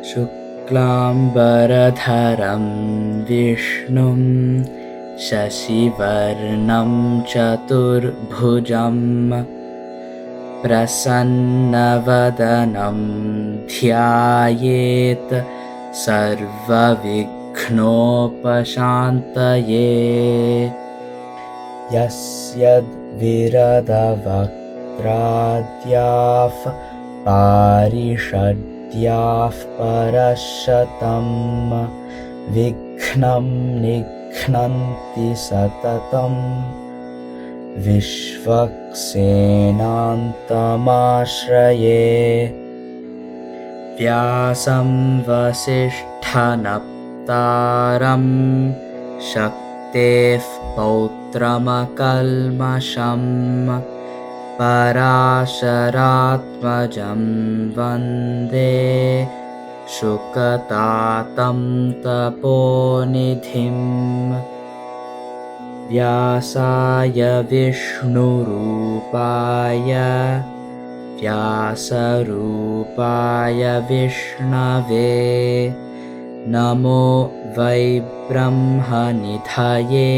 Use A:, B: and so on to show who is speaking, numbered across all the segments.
A: शुक्लाम्बरधरं विष्णुं शशिवर्णं चतुर्भुजं प्रसन्नवदनं ध्यायेत् सर्वविघ्नोपशान्तये। यस्यद्विरदवक्त्राद्याः पारिषद्याः परशतं विघ्नं निघ्नन्ति सततं विश्वक्सेनान्तमाश्रये। व्यासं वसिष्ठनप्तारं शक्तेः पौत्रमकल्मषं पराशरात्मजं वन्दे शुकतातं तपोनिधिम्। व्यासाय विष्णुरूपाय व्यासरूपाय विष्णवे नमो वै ब्रह्मनिधये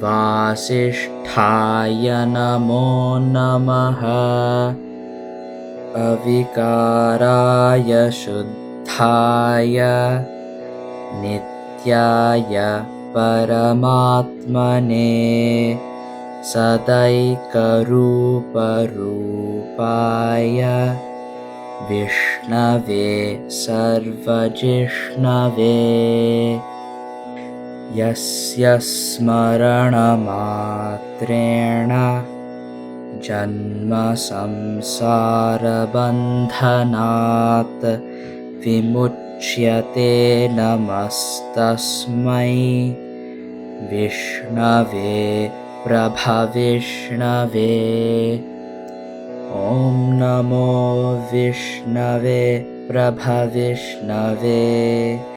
A: वासिष्ठाय नमो नमः। अविकाराय शुद्धाय नित्याय परमात्मने सदैकरूपरूपाय विष्णवे सर्वजिष्णवे। यस्य स्मरणमात्रेण जन्मसंसारबन्धनात् विमुच्यते नमस्तस्मै विष्णवे प्रभविष्णवे। ॐ नमो विष्णवे प्रभविष्णवे।